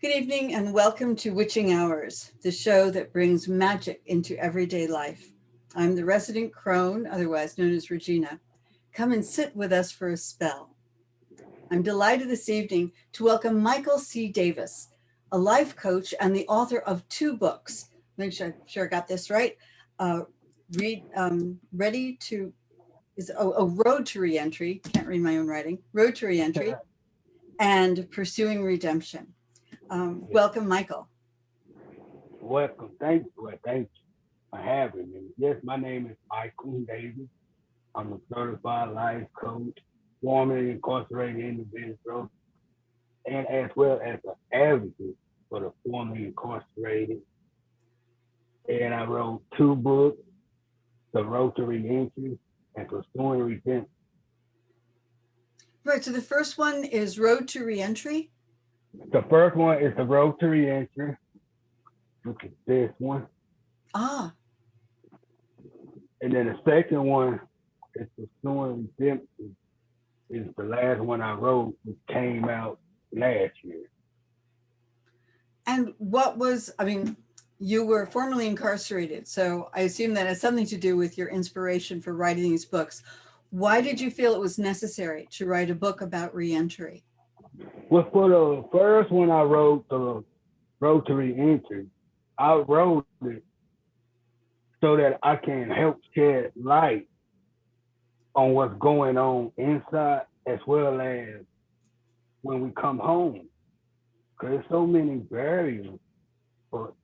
Good evening and welcome to Witching Hours, the show that brings magic into everyday life. I'm the resident crone, otherwise known as Regina. Come and sit with us for a spell. I'm delighted this evening to welcome Michael C. Davis, a life coach and the author of two books. Make sure I got this right. Ready to Road to Reentry. Can't read my own writing. Road to Reentry and Pursuing Redemption. Welcome, Michael. Welcome. Thank you for having me. Yes, my name is Michael Davis. I'm a certified life coach, formerly incarcerated individual, and as well as an advocate for the formerly incarcerated. And I wrote two books, The Road to Reentry and Pursuing Redemption. Right, so the first one is Road to Reentry. The first one is The Road to Reentry. Look at this one. Ah. And then the second one is Pursuing Redemption. Is the last one I wrote, which came out last year. And you were formerly incarcerated, so I assume that has something to do with your inspiration for writing these books. Why did you feel it was necessary to write a book about reentry? Well, for the first one I wrote, The Road to Reentry, I wrote it so that I can help shed light on what's going on inside as well as when we come home. Because there's so many barriers for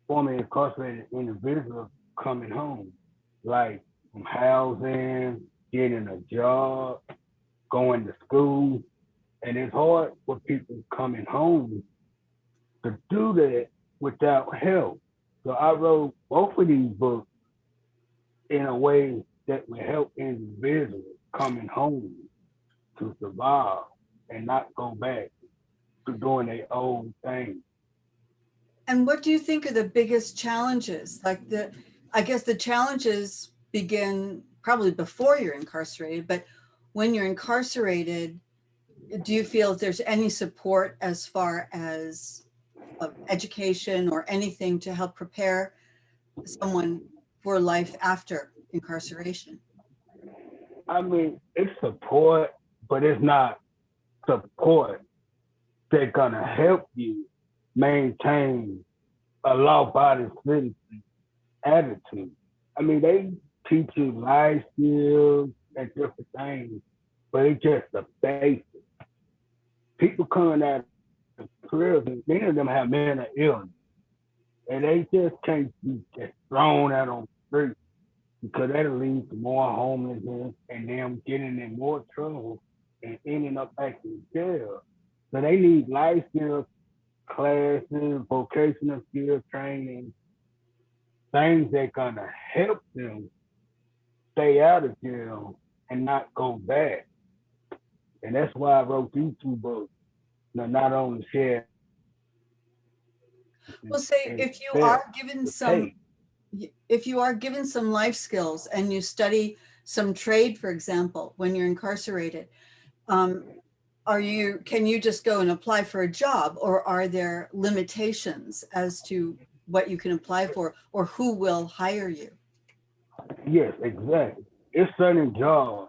formerly incarcerated individuals coming home, like from housing, getting a job, going to school. And it's hard for people coming home to do that without help. So I wrote both of these books in a way that will help individuals coming home to survive and not go back to doing their own thing. And what do you think are the biggest challenges? I guess the challenges begin probably before you're incarcerated, but when you're incarcerated, do you feel there's any support as far as education or anything to help prepare someone for life after incarceration? I mean, it's support, but it's not support that's gonna help you maintain a law-abiding citizen attitude. I mean, they teach you life skills and different things, but it's just the basics. People coming out of prison, many of them have mental illness, and they just can't be just thrown out on the street because that'll lead to more homelessness and them getting in more trouble and ending up back in jail. So they need life skills classes, vocational skill training, things that gonna help them stay out of jail and not go back. And that's why I wrote these two books. Not only share. Well, say if you are given some life skills and you study some trade, for example, when you're incarcerated, can you just go and apply for a job, or are there limitations as to what you can apply for or who will hire you? Yes, exactly. It's certain jobs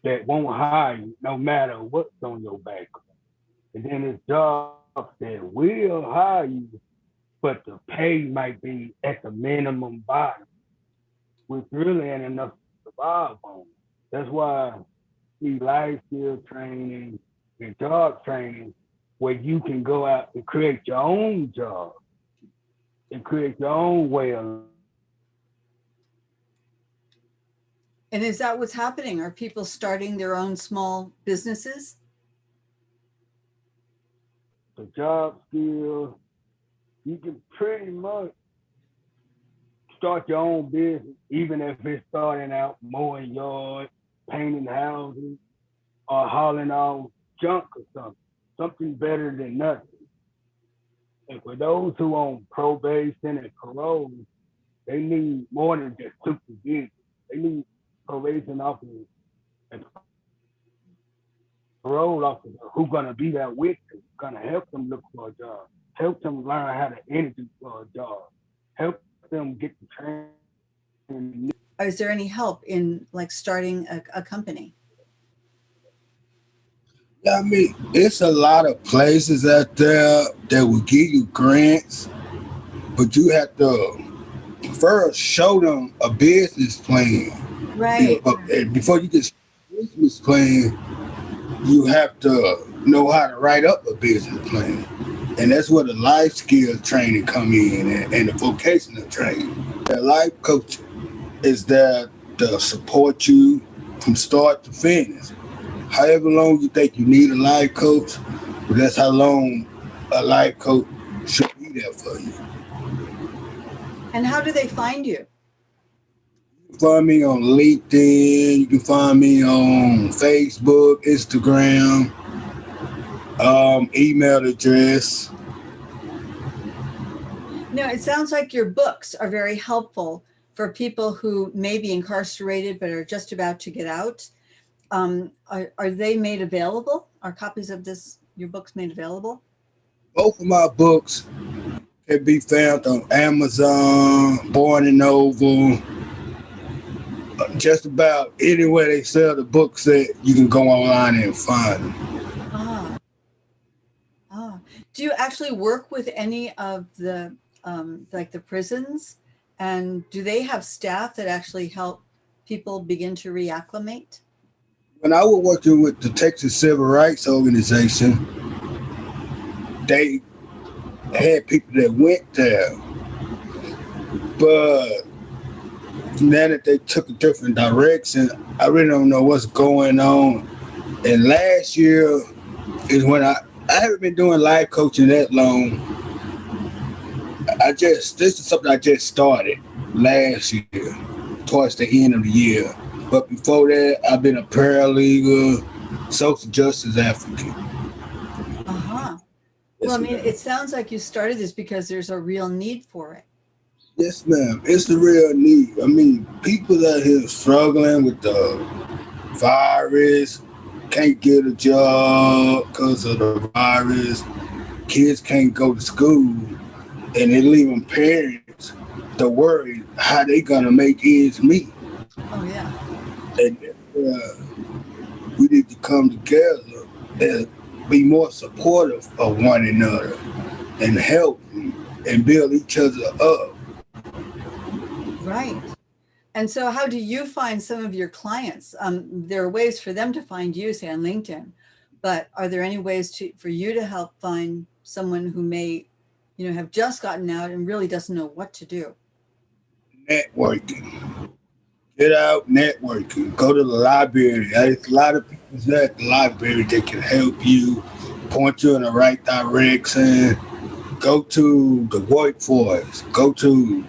that won't hire you no matter what's on your background. And then there's jobs that will hire you, but the pay might be at the minimum bottom, which really ain't enough to survive on. That's why the life skill training and job training where you can go out and create your own job and create your own way of. And is that what's happening? Are people starting their own small businesses? The job skills, you can pretty much start your own business, even if it's starting out mowing yards, painting houses, or hauling out junk or something better than nothing. And for those who on probation and parole, they need more than just supervision. They need probation officers and role officer who gonna be there with them, gonna help them look for a job, help them learn how to interview for a job, help them get the training they need. Is there any help in like starting a company? I mean, it's a lot of places out there that will give you grants, but you have to first show them a business plan. Right. And before you get a business plan, you have to know how to write up a business plan. And that's where the life skills training come in and the vocational training. The life coach is there to support you from start to finish. However long you think you need a life coach, that's how long a life coach should be there for you. And how do they find you? You can find me on LinkedIn, you can find me on Facebook, Instagram, email address. No, it sounds like your books are very helpful for people who may be incarcerated but are just about to get out. Are they made available? Are copies of your books made available? Both of my books can be found on Amazon, Born and Noble, just about anywhere they sell the books that you can go online and find them. Ah, ah. Do you actually work with any of the like the prisons? And do they have staff that actually help people begin to reacclimate? When I was working with the Texas Civil Rights Organization, they had people that went there, but now that they took a different direction, I really don't know what's going on. And last year is when I haven't been doing life coaching that long. This is something I just started last year, towards the end of the year. But before that, I've been a paralegal, social justice advocate. Uh-huh. Well, I Yes, mean, ma'am. it sounds like you started this because there's a real need for it. Yes, ma'am. It's the real need. I mean, people out here struggling with the virus, can't get a job because of the virus. Kids can't go to school, and they're leaving parents to worry how they gonna make ends meet. Oh, yeah. And we need to come together and be more supportive of one another and help and build each other up. Right. And so, how do you find some of your clients? There are ways for them to find you, say on LinkedIn, but are there any ways for you to help find someone who may, have just gotten out and really doesn't know what to do? Networking. Get out networking. Go to the library. There's a lot of people at the library that can help you, point you in the right direction. Go to the workforce. Go to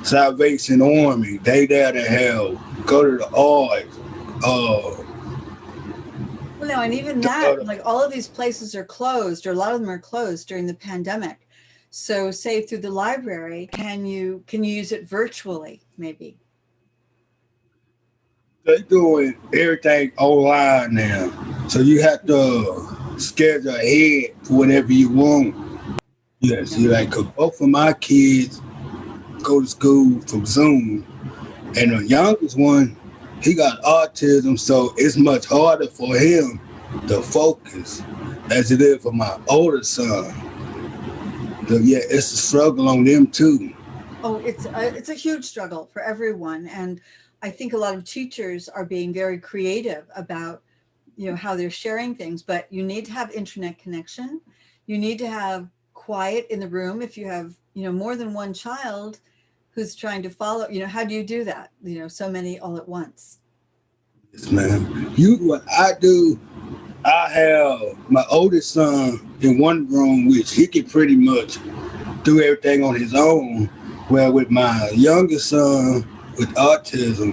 Salvation Army. They there to help. Go to the arts. Uh, Well, no, and even the that, other, like all of these places are closed, or a lot of them are closed during the pandemic. So, say through the library, can you use it virtually, maybe? they doing everything online now. So you have to schedule ahead for whatever you want. Yes, Yeah. you like, 'cause both of my kids go to school from Zoom. And the youngest one, he got autism, so it's much harder for him to focus as it is for my older son. So yeah, it's a struggle on them too. Oh, it's a huge struggle for everyone, and I think a lot of teachers are being very creative about how they're sharing things. But you need to have internet connection. You need to have quiet in the room if you have more than one child who's trying to follow. How do you do that? So many all at once. Yes, man. What I do, I have my oldest son in one room, which he can pretty much do everything on his own. Where with my youngest son with autism,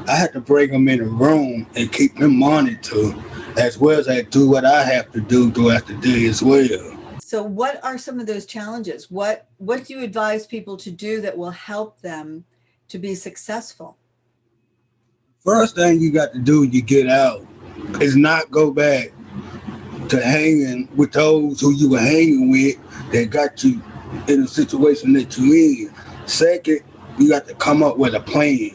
I had to bring him in a room and keep him monitored, as well as I do what I have to do throughout the day as well. So what are some of those challenges? What do you advise people to do that will help them to be successful? First thing you got to do when you get out is not go back to hanging with those who you were hanging with that got you in the situation that you in. Second, you got to come up with a plan.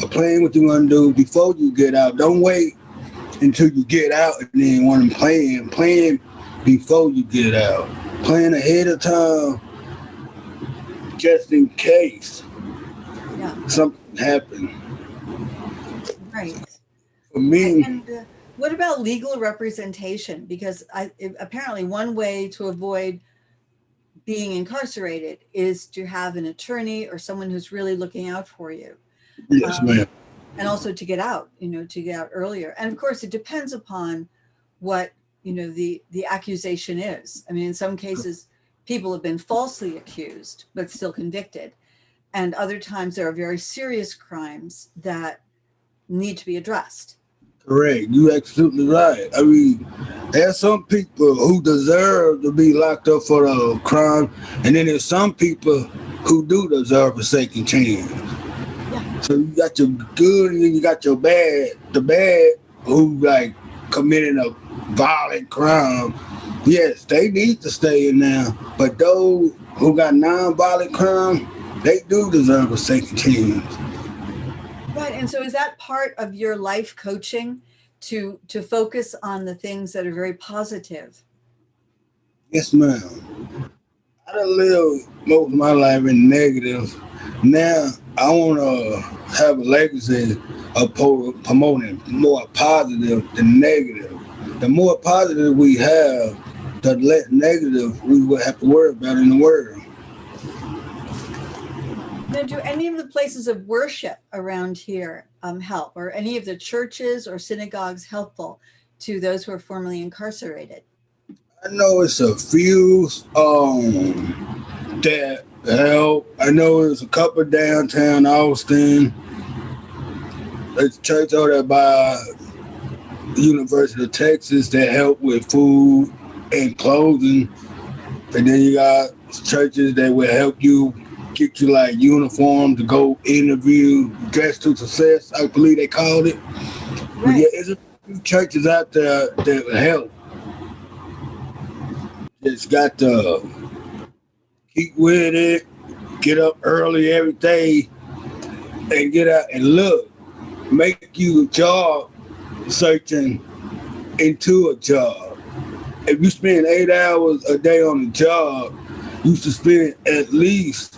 A plan what you want to do before you get out. Don't wait until you get out and then want to plan. Plan before you get out. Plan ahead of time just in case Yeah, something happens. right. For me, And what about legal representation? Because apparently one way to avoid being incarcerated is to have an attorney or someone who's really looking out for you. yes, Um, ma'am. and also to get out, to get out earlier. And of course, it depends upon what, the accusation is. I mean, in some cases, people have been falsely accused, but still convicted. And other times there are very serious crimes that need to be addressed. Correct. You absolutely right. I mean, there's some people who deserve to be locked up for a crime, and then there's some people who do deserve a second chance. Yeah. So you got your good and then you got your bad. The bad who like committed a violent crime. Yes, they need to stay in there. But those who got non-violent crime, they do deserve a second chance. Right. And so is that part of your life coaching to focus on the things that are very positive? Yes, ma'am. I done lived most of my life in negative. Now I want to have a legacy of promoting more positive than negative. The more positive we have, the less negative we will have to worry about in the world. Now, do any of the places of worship around here help, or any of the churches or synagogues helpful to those who are formerly incarcerated? I know it's a few that help. I know there's a couple downtown Austin. There's a church over there by University of Texas that help with food and clothing. And then you got churches that will help you get you like uniform to go interview, dress to success, I believe they called it. But yeah, Right. there's a few churches out there that will help. Just got to keep with it, get up early every day, and get out and look. Make you a job searching into a job. If you spend 8 hours a day on a job, you should spend at least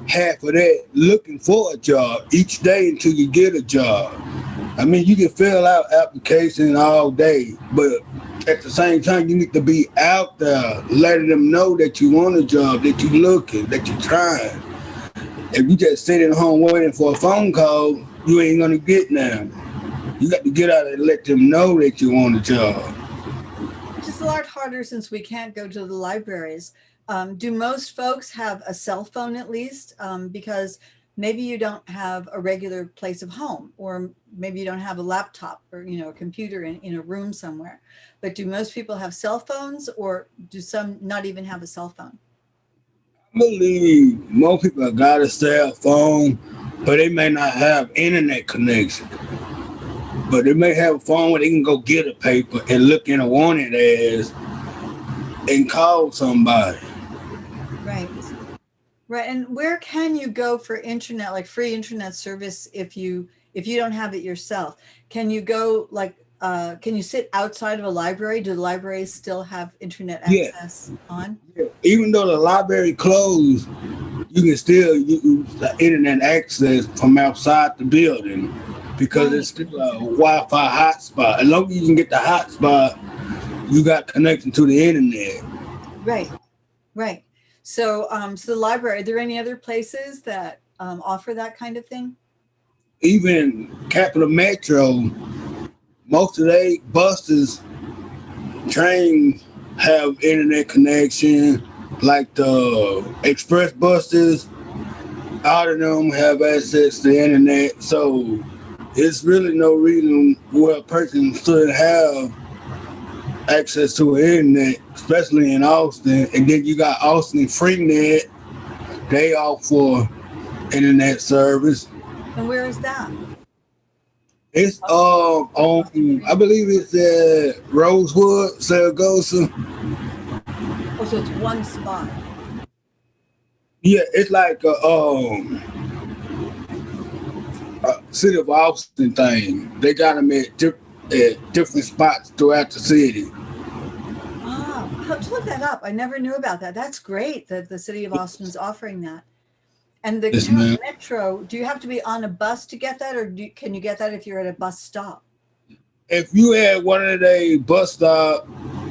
half of that looking for a job each day until you get a job. I mean, you can fill out applications all day, but at the same time, you need to be out there letting them know that you want a job, that you're looking, that you're trying. If you just sitting at home waiting for a phone call, you ain't gonna get none. You got to get out and let them know that you want a job. Which is a lot harder since we can't go to the libraries. Do most folks have a cell phone at least? Because maybe you don't have a regular place of home, or maybe you don't have a laptop or a computer in a room somewhere. But do most people have cell phones, or do some not even have a cell phone? I believe most people got a cell phone, but they may not have internet connection. But they may have a phone where they can go get a paper and look in a wanted ads and call somebody. Right. Right. And where can you go for internet, like free internet service, if you don't have it yourself? Can you go like can you sit outside of a library? Do the libraries still have internet Yeah. access on? Even though the library closed, you can still use the internet access from outside the building because Right. it's still a Wi-Fi hotspot. As long as you can get the hotspot, you got connection to the internet. Right. Right. So so the library, are there any other places that offer that kind of thing? Even Capital Metro, most of their buses, trains have internet connection. Like the express buses, all of them have access to the internet. So it's really no reason where a person shouldn't have access to the internet, especially in Austin. And then you got Austin FreeNet. They offer internet service. And where is that? It's on I believe it's Rosewood, Saragossa. Oh, so it's one spot. Yeah, it's like a city of Austin thing. They got them at different spots throughout the city. Ah, I'll have to look that up. I never knew about that. That's great that the city of Austin's offering that. And the Yes, ma'am. metro, do you have to be on a bus to get that, or can you get that if you're at a bus stop? If you had one of the bus stop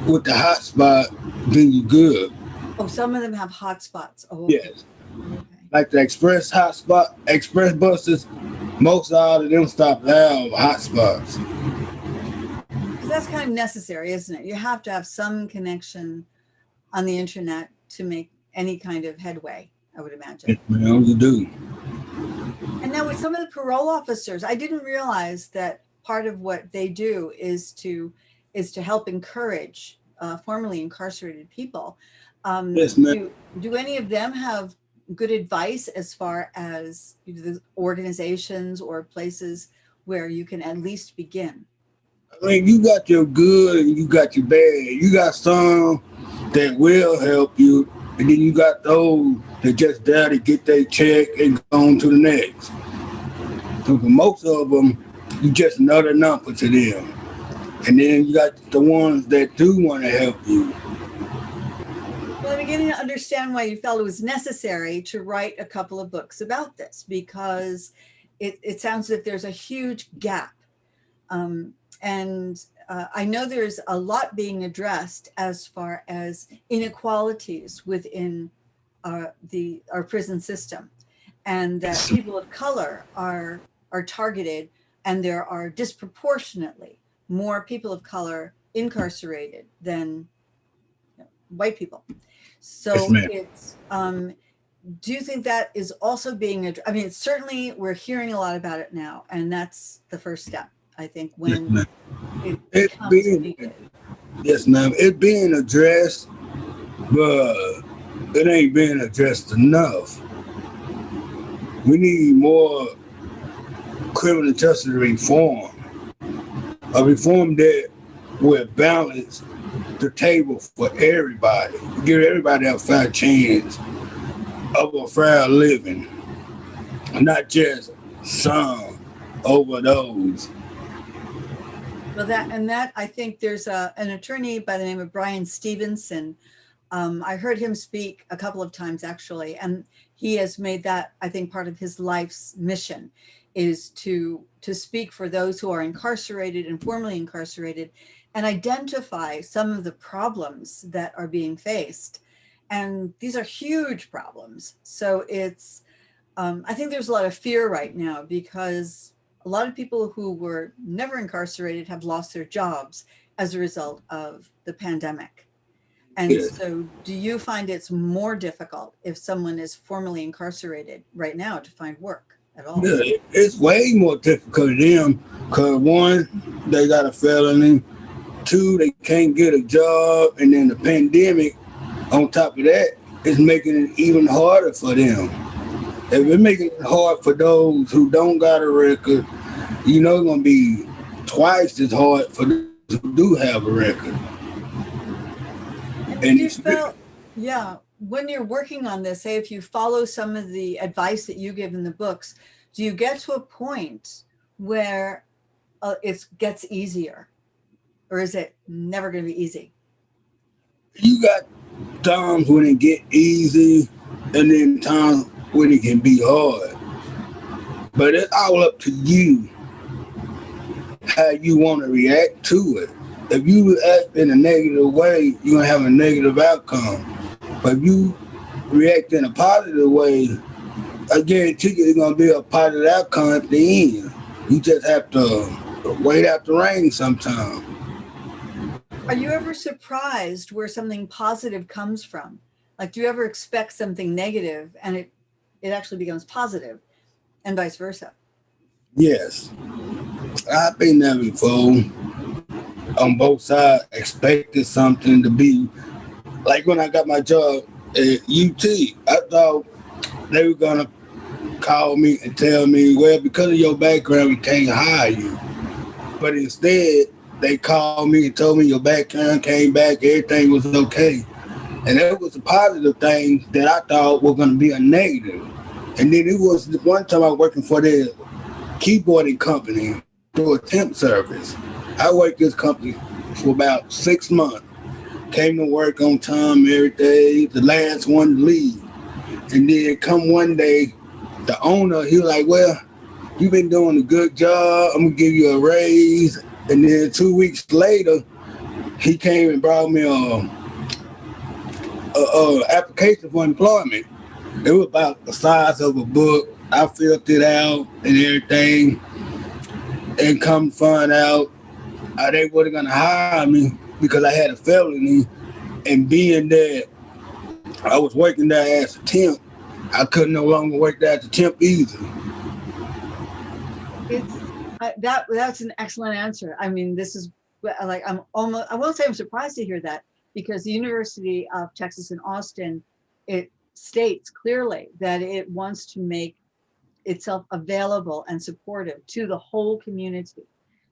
with the hot spot, then you good. Oh, some of them have hotspots. Oh, okay. Yes. Okay. Like the express hot spot, express buses, most all of them stop have hot spots. Because that's kind of necessary, isn't it? You have to have some connection on the internet to make any kind of headway, I would Yes, imagine. ma'am, you do. And now with some of the parole officers, I didn't realize that part of what they do is to help encourage formerly incarcerated people. Yes, ma'am. Do any of them have good advice as far as the organizations or places where you can at least begin? I mean, you got your good and you got your bad. You got some that will help you, and then you got those that just there to get their check and go on to the next. So for most of them, you just another number to them. And then you got the ones that do want to help you. Well, I'm beginning to understand why you felt it was necessary to write a couple of books about this because it sounds as if there's a huge gap. And I know there's a lot being addressed as far as inequalities within our prison system, and that people of color are targeted, and there are disproportionately more people of color incarcerated than white people. Yes, So ma'am. it's do you think that is also being I mean, certainly we're hearing a lot about it now, and that's the first step, I think, Yes, when ma'am. it It becomes being needed. yes, ma'am. It being addressed, but it ain't being addressed enough. We need more criminal justice reform. A reform that will balance the table for everybody, give everybody a fair chance of a fair living, not just some over those. Well, that I think there's an attorney by the name of Brian Stevenson. I heard him speak a couple of times actually, and he has made that, I think, part of his life's mission is to speak for those who are incarcerated and formerly incarcerated and identify some of the problems that are being faced. And these are huge problems. So I think there's a lot of fear right now because a lot of people who were never incarcerated have lost their jobs as a result of the pandemic. And Yeah, so, do you find it's more difficult if someone is formerly incarcerated right now to find work at all? yeah, it's way more difficult for them because one, they got a felony. Two, they can't get a job, and then the pandemic on top of that is making it even harder for them. If Right. it's making it hard for those who don't got a record, you know it's gonna be twice as hard for those who do have a record. And And do you it's feel, yeah, when you're working on this, say if you follow some of the advice that you give in the books, do you get to a point where it gets easier, or is it never going to be easy? you got times when it get easy, and then times when it can be hard. But it's all up to you how you want to react to it. If you react in a negative way, you're gonna have a negative outcome. But if you react in a positive way, I guarantee you it's gonna be a positive outcome at the end. You just have to wait out the rain sometime. Are you ever surprised where something positive comes from? Like, do you ever expect something negative and it actually becomes positive, and vice versa? Yes, I've been there before on both sides, expected something to be like when I got my job at UT. I thought they were gonna call me and tell me, well, because of your background, we can't hire you. But instead, they called me and told me your background came back, everything was okay. And that was a positive thing that I thought was going to be a negative. And then it was one time I was working for the keyboarding company through a temp service. I worked this company for about 6 months. Came to work on time every day, the last one to leave. And then come one day, the owner, he was like, well, you've been doing a good job. I'm going to give you a raise. And then 2 weeks later, he came and brought me a application for employment. It was about the size of a book. I filled it out and everything, and come find out they weren't gonna hire me because I had a felony, and being that I was working there as a temp, I couldn't no longer work there as a temp either. It's that's an excellent answer. I mean, this is like I'm almost, I won't say I'm surprised to hear that, because the University of Texas in Austin, it states clearly that it wants to make itself available and supportive to the whole community.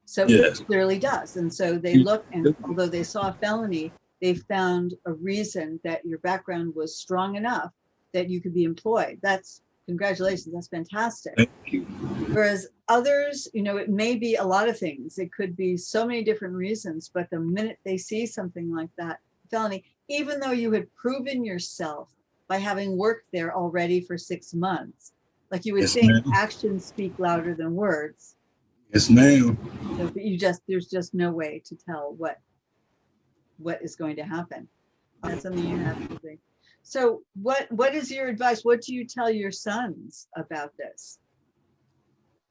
So Yes. it clearly does. And so they look, and although they saw a felony, they found a reason that your background was strong enough that you could be employed. That's, congratulations, that's fantastic. Thank you. Whereas others, you know, it may be a lot of things. It could be so many different reasons, but the minute they see something like that, felony, even though you had proven yourself by having worked there already for 6 months, like you would Yes, think ma'am. actions speak louder than words. Yes, ma'am. So, but there's just no way to tell what is going to happen. That's something you have to think. So what is your advice? What do you tell your sons about this?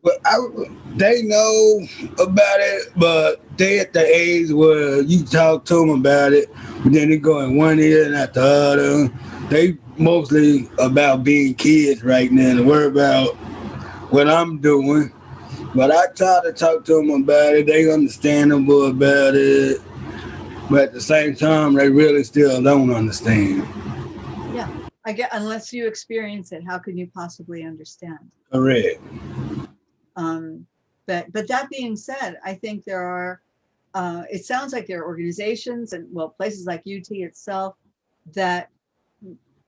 But they know about it, but they at the age where you talk to them about it, but then they go in one ear and out the other. They mostly about being kids right now and worry about what I'm doing. But I try to talk to them about it. They understandable about it, but at the same time, they really still don't understand. Yeah, I get, unless you experience it, how can you possibly understand? Correct. But that being said, I think there are, it sounds like there are organizations and, well, places like UT itself that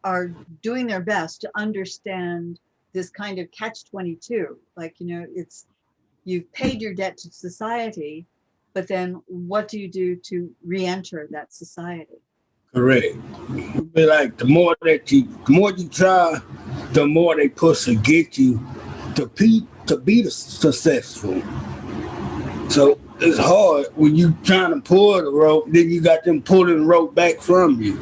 are doing their best to understand this kind of catch-22. Like, you know, it's, you've paid your debt to society, but then what do you do to re-enter that society? Correct. Be like the more you try, the more they push to get you to be successful. So it's hard when you trying to pull the rope, then you got them pulling the rope back from you.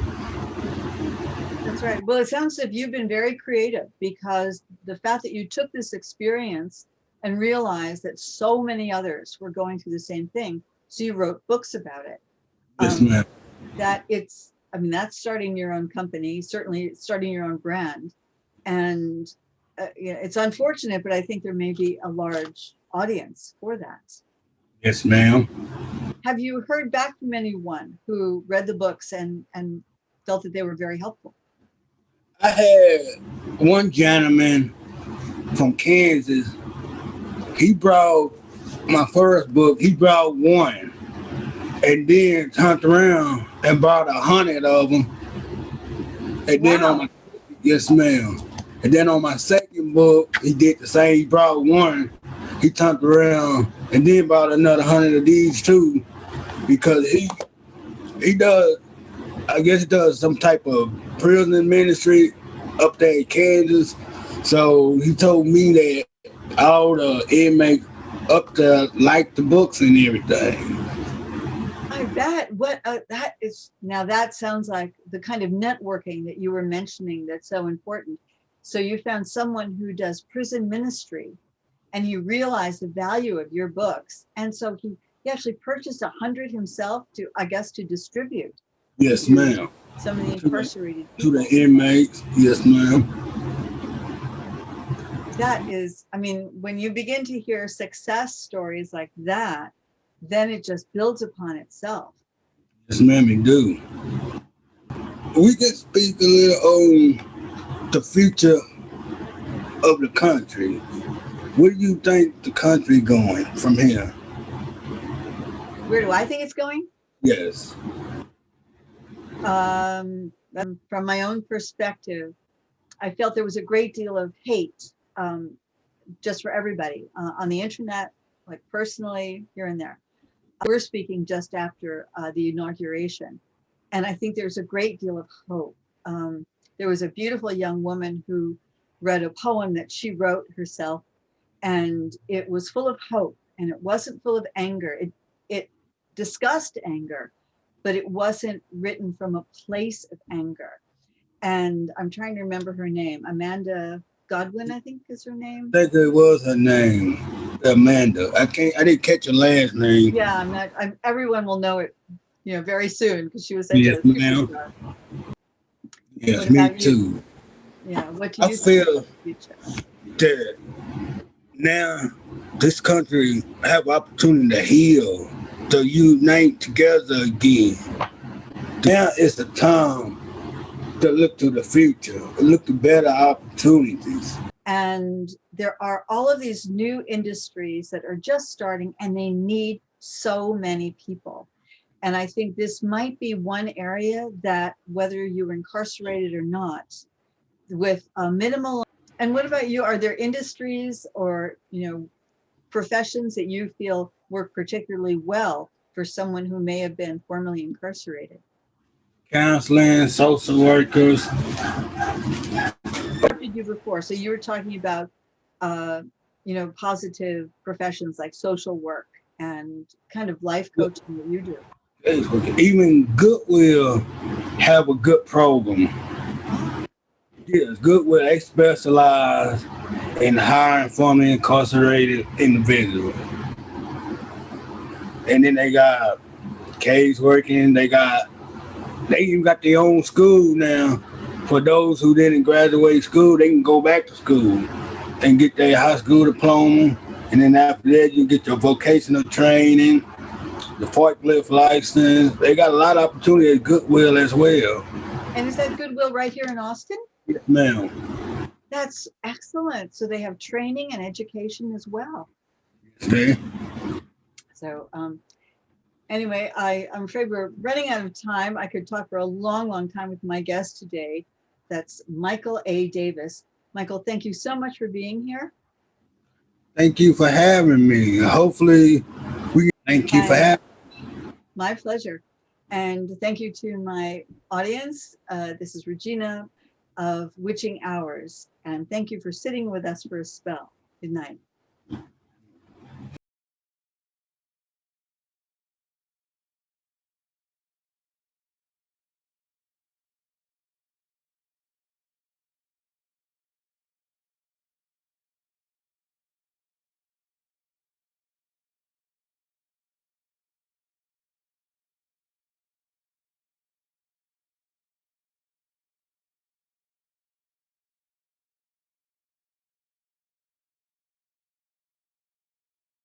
That's right. Well, it sounds as if you've been very creative, because the fact that you took this experience and realized that so many others were going through the same thing, so you wrote books about it. Yes, ma'am. That it's, I mean, that's starting your own company, certainly starting your own brand. And yeah, it's unfortunate, but I think there may be a large audience for that. Yes, ma'am. Have you heard back from anyone who read the books and felt that they were very helpful? I had one gentleman from Kansas. He brought my first book. He brought one, and then turned around and bought 100 of them. And then on Wow. my, yes, ma'am. And then on my second book, he did the same. He brought one. He turned around and then bought another 100 of these too, because he does, I guess he does some type of prison ministry up there in Kansas. So he told me that all the inmates up there like the books and everything. I bet. What that is, now that sounds like the kind of networking that you were mentioning that's so important. So you found someone who does prison ministry, and he realized the value of your books, and so he actually purchased 100 himself to, I guess, to distribute Yes, to ma'am. some of the incarcerated To people. the inmates. Yes, ma'am. That is, I mean, when you begin to hear success stories like that, then it just builds upon itself. Yes, ma'am, it do. We can speak a little on the future of the country. Where do you think the country going from here? Where do I think it's going? Yes. From my own perspective, I felt there was a great deal of hate just for everybody on the internet, like personally here and there. We're speaking just after the inauguration, and I think there's a great deal of hope. There was a beautiful young woman who read a poem that she wrote herself, and it was full of hope, and it wasn't full of anger. It discussed anger, but it wasn't written from a place of anger. And I'm trying to remember her name. Amanda Godwin, I think is her name. I think it was her name, Amanda. I didn't catch her last name. Yeah, everyone will know it, very soon because she was such Yes, a ma'am. superstar. Yes, What me about you? too. Yeah, what do I you think feel of the future? that now this country have opportunity to heal, to unite together again. Now is the time to look to the future, look to better opportunities. And there are all of these new industries that are just starting and they need so many people. And I think this might be one area that whether you're incarcerated or not, with a minimal. And what about you? Are there industries or, professions that you feel work particularly well for someone who may have been formerly incarcerated? Counseling, social workers. What did you before? So you were talking about, positive professions like social work and kind of life coaching that you do. Even Goodwill have a good program. Yes, Goodwill, they specialize in hiring formerly incarcerated individuals. And then they got case working, they even got their own school now. For those who didn't graduate school, they can go back to school and get their high school diploma. And then after that, you get your vocational training, the forklift license. They got a lot of opportunity at Goodwill as well. And is that Goodwill right here in Austin? Yes, ma'am. That's excellent. So they have training and education as well. Okay. So anyway, I'm afraid we're running out of time. I could talk for a long, long time with my guest today. That's Michael A. Davis. Michael, thank you so much for being here. Thank you for having me. Hopefully, thank you for having me. My pleasure. And thank you to my audience. This is Regina of Witching Hours. And thank you for sitting with us for a spell. Good night.